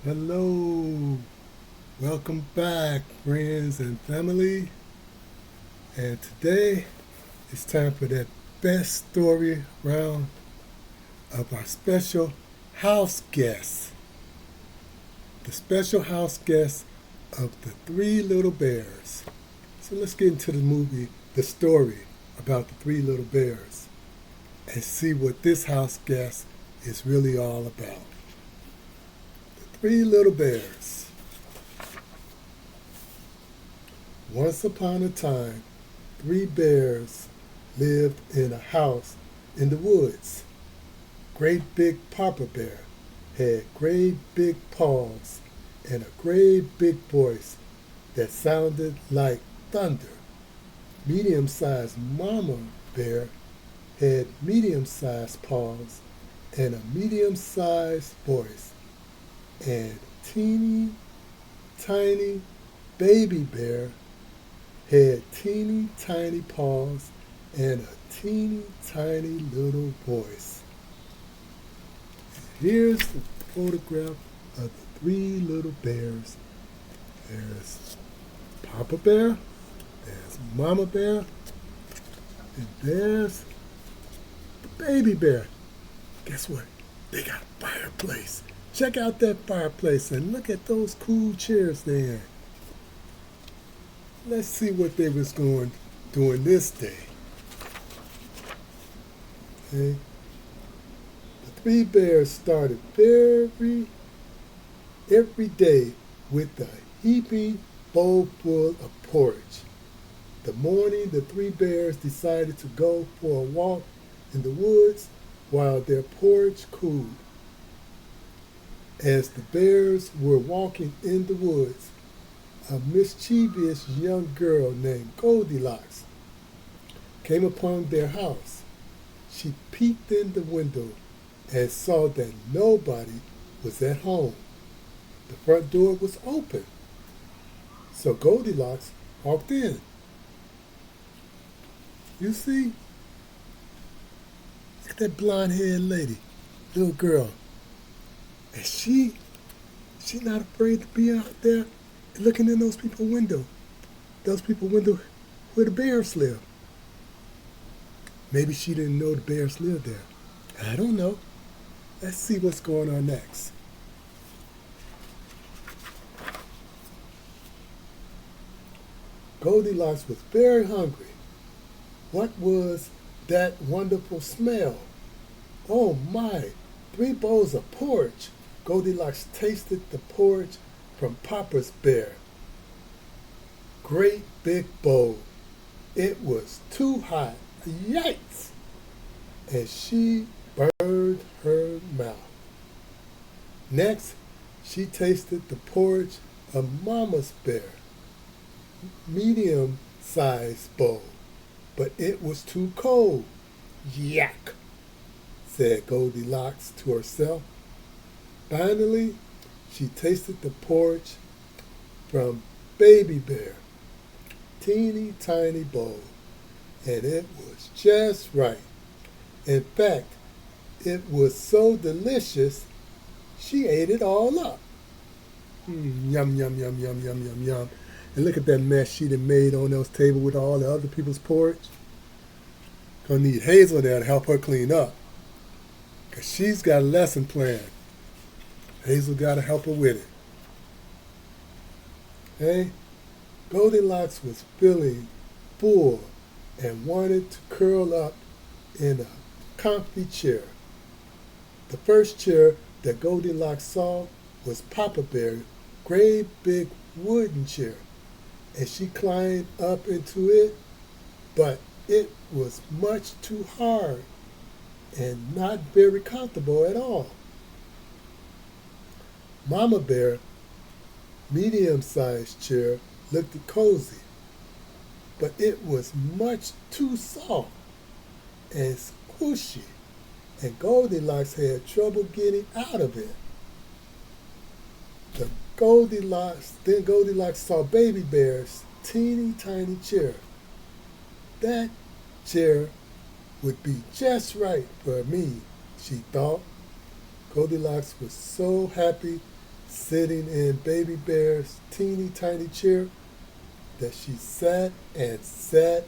Hello, welcome back, friends and family. And today it's time for that best story round of our special house guest. The special house guest of the Three Little Bears. So let's get into the story about the Three Little Bears, and see what this house guest is really all about. The Three Little Bears. Once upon a time, three bears lived in a house in the woods. Great big Papa Bear had great big paws and a great big voice that sounded like thunder. Medium sized Mama Bear had medium sized paws and a medium sized voice. And teeny tiny Baby Bear had teeny tiny paws and a teeny tiny little voice. Here's the photograph of the three little bears. There's Papa Bear, there's Mama Bear, and there's the Baby Bear. Guess what? They got a fireplace. Check out that fireplace and look at those cool chairs there. Let's see what they was going doing this day. Okay? The three bears started every day with a heaping bowl full of porridge. The morning the three bears decided to go for a walk in the woods while their porridge cooled. As the bears were walking in the woods, a mischievous young girl named Goldilocks came upon their house. She peeked in the window and saw that nobody was at home. The front door was open, so Goldilocks walked in. You see, look at that blonde-haired lady, little girl, and she not afraid to be out there looking in those people window. Those people window where the bears live. Maybe she didn't know the bears lived there. I don't know. Let's see what's going on next. Goldilocks was very hungry. What was that wonderful smell? Oh my, three bowls of porridge. Goldilocks tasted the porridge from Papa's Bear. Great big bowl. It was too hot. Yikes! And she burned her mouth. Next, she tasted the porridge of Mama's Bear. Medium-sized bowl. But it was too cold. Yuck! Said Goldilocks to herself. Finally, she tasted the porridge from Baby Bear. Teeny tiny bowl. And it was just right. In fact, it was so delicious, she ate it all up. Yum, yum, yum, yum, yum, yum, yum. And look at that mess she done made on those tables with all the other people's porridge. Gonna need Hazel there to help her clean up. Because she's got a lesson planned. Hazel gotta help her with it. Hey, Goldilocks was feeling full and wanted to curl up in a comfy chair. The first chair that Goldilocks saw was Papa Bear's great big wooden chair, and she climbed up into it, but it was much too hard and not very comfortable at all. Mama Bear, medium-sized chair, looked cozy, but it was much too soft and squishy, and Goldilocks had trouble getting out of it. Then Goldilocks saw Baby Bear's teeny tiny chair. That chair would be just right for me, she thought. Goldilocks was so happy sitting in Baby Bear's teeny tiny chair that she sat and sat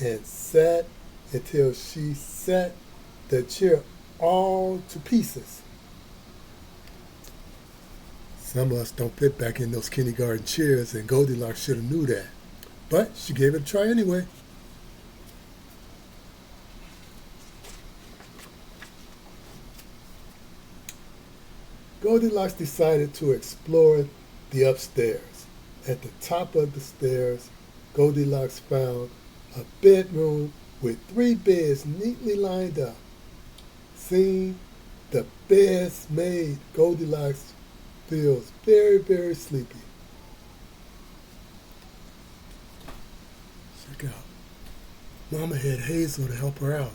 and sat until she sat the chair all to pieces. Some of us don't fit back in those kindergarten chairs, and Goldilocks should have knew that. But she gave it a try anyway. Goldilocks decided to explore the upstairs. At the top of the stairs, Goldilocks found a bedroom with 3 beds neatly lined up. Seeing the beds made Goldilocks feels very, very sleepy. Check out. Mama had Hazel to help her out.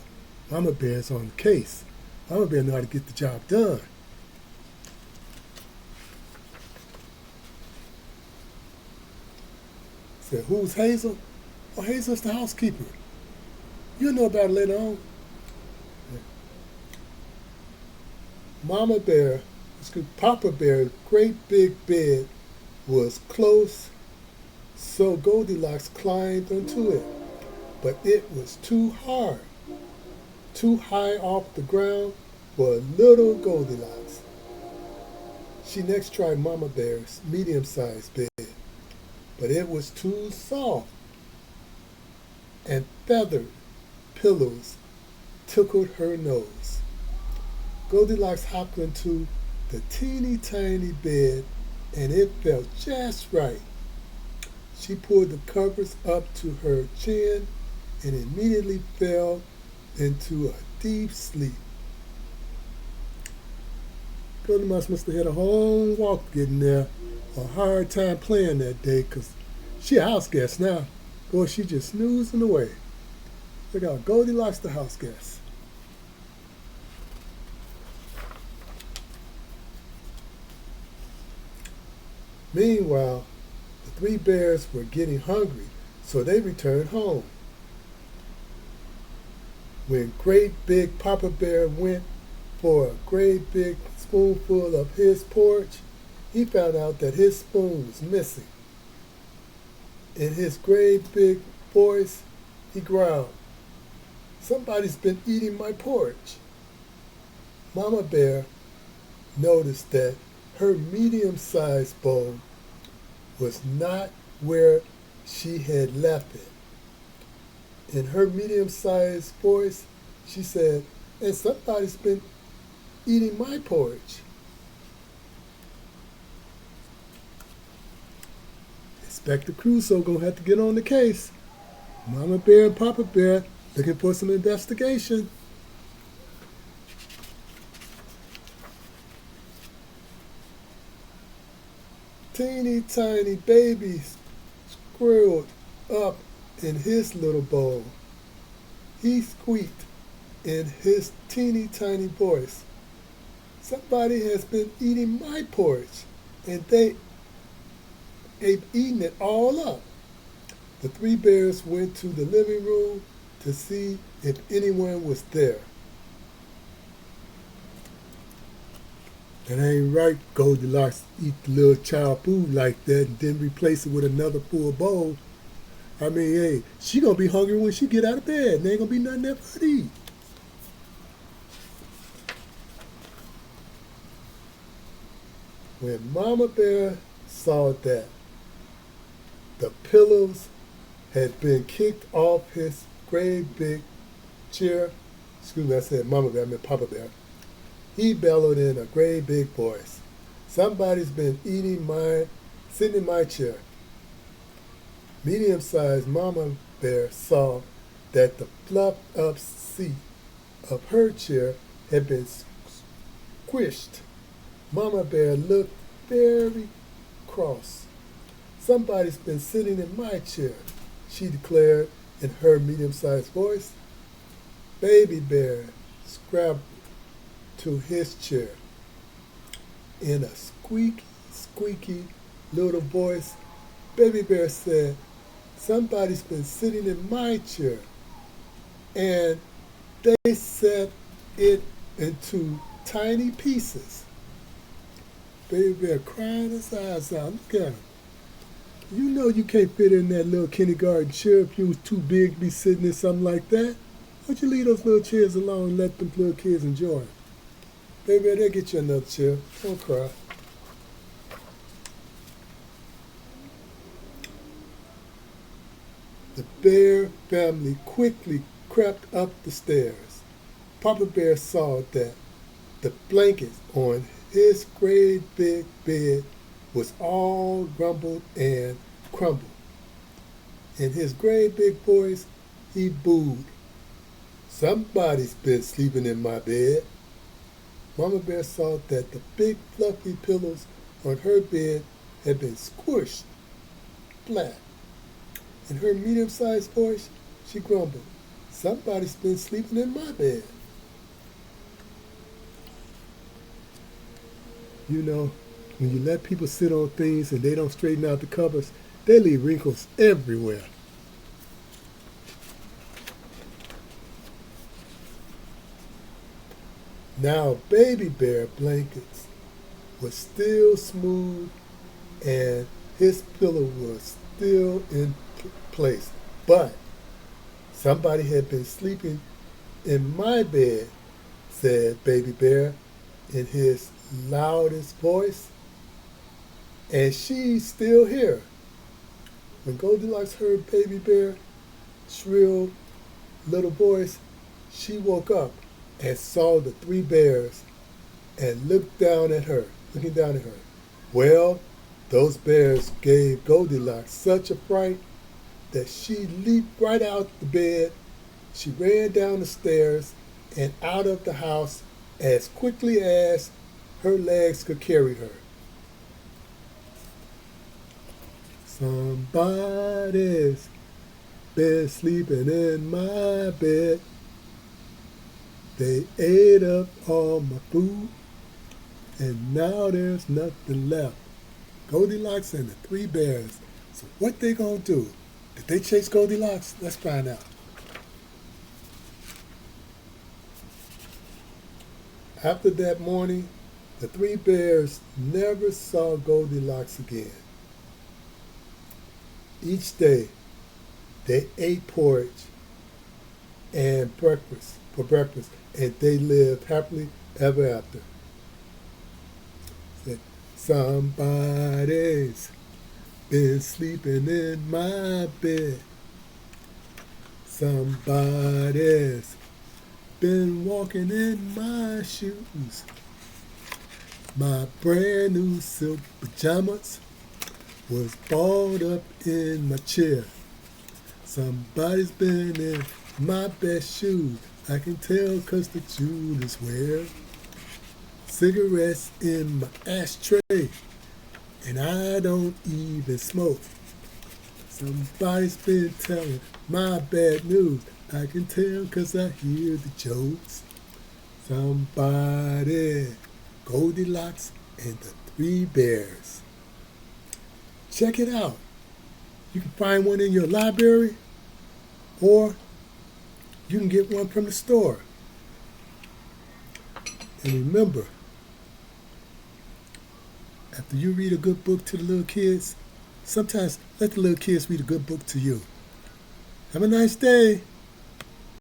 Mama Bear's on the case. Mama Bear knew how to get the job done. Said, who's Hazel? Oh, Hazel's the housekeeper. You'll know about it later on. Papa Bear's great big bed was close, so Goldilocks climbed onto it. But it was too hard, too high off the ground for little Goldilocks. She next tried Mama Bear's medium-sized bed, but it was too soft, and feathered pillows tickled her nose. Goldilocks hopped into the teeny tiny bed, and it felt just right. She pulled the covers up to her chin and immediately fell into a deep sleep. Goldilocks must have had a long walk getting there, a hard time playing that day, because she a house guest now. Boy, she just snoozing away. Look out, Goldilocks the house guest. Meanwhile, the 3 bears were getting hungry, so they returned home. When great big Papa Bear went for a great big spoonful of his porridge, he found out that his spoon was missing. In his great big voice, he growled, "Somebody's been eating my porridge." Mama Bear noticed that her medium-sized bowl was not where she had left it. In her medium-sized voice, she said, "And somebody's been eating my porridge." Inspector Crusoe gonna have to get on the case. Mama Bear and Papa Bear looking for some investigation. Teeny tiny baby squirreled up in his little bowl. He squeaked in his teeny tiny voice, "Somebody has been eating my porridge, and they've eaten it all up." The 3 bears went to the living room to see if anyone was there. That ain't right, Goldilocks eat the little child food like that and then replace it with another full bowl. I mean, hey, she gonna be hungry when she get out of bed. There ain't gonna be nothing there for her to eat. When Mama Bear saw that the pillows had been kicked off his great big chair, excuse me, I said Mama Bear, I meant Papa Bear, he bellowed in a great big voice, "Somebody's been sitting in my chair." Medium-sized Mama Bear saw that the fluffed up seat of her chair had been squished. Mama Bear looked very cross. "Somebody's been sitting in my chair," she declared in her medium-sized voice. Baby Bear scrabbled to his chair. In a squeaky little voice, Baby Bear said, "Somebody's been sitting in my chair." And they set it into tiny pieces. Baby Bear crying his eyes out. Look at him. You know you can't fit in that little kindergarten chair if you was too big to be sitting in something like that. Why'd you leave those little chairs alone and let them little kids enjoy it? Baby Bear, they'll get you another chair. Don't cry. The bear family quickly crept up the stairs. Papa Bear saw that the blankets on his great big bed was all rumbled and crumbled. In his great big voice, he booed. Somebody's been sleeping in my bed. Mama Bear saw that the big fluffy pillows on her bed had been squished flat. In her medium-sized voice, she grumbled, somebody's been sleeping in my bed. You know, when you let people sit on things and they don't straighten out the covers, they leave wrinkles everywhere. Now Baby Bear blankets was still smooth and his pillow was still in place. But somebody had been sleeping in my bed, said Baby Bear in his loudest voice. And she's still here. When Goldilocks heard Baby Bear's shrill little voice, she woke up and saw the three bears and looking down at her. Well, those bears gave Goldilocks such a fright that she leaped right out the bed. She ran down the stairs and out of the house as quickly as her legs could carry her. Somebody's been sleeping in my bed. They ate up all my food, and now there's nothing left. Goldilocks and the three bears. So what they gonna do? Did they chase Goldilocks? Let's find out. After that morning, the three bears never saw Goldilocks again. Each day, they ate porridge and breakfast for breakfast, and they lived happily ever after. Said, somebody's been sleeping in my bed. Somebody's been walking in my shoes. My brand new silk pajamas was balled up in my chair. Somebody's been in my best shoes. I can tell 'cause the jewelers wear. Cigarettes in my ashtray, and I don't even smoke. Somebody's been telling my bad news. I can tell 'cause I hear the jokes. Somebody, Goldilocks and the three bears. Check it out. You can find one in your library, or you can get one from the store. And remember, after you read a good book to the little kids, sometimes let the little kids read a good book to you. Have a nice day.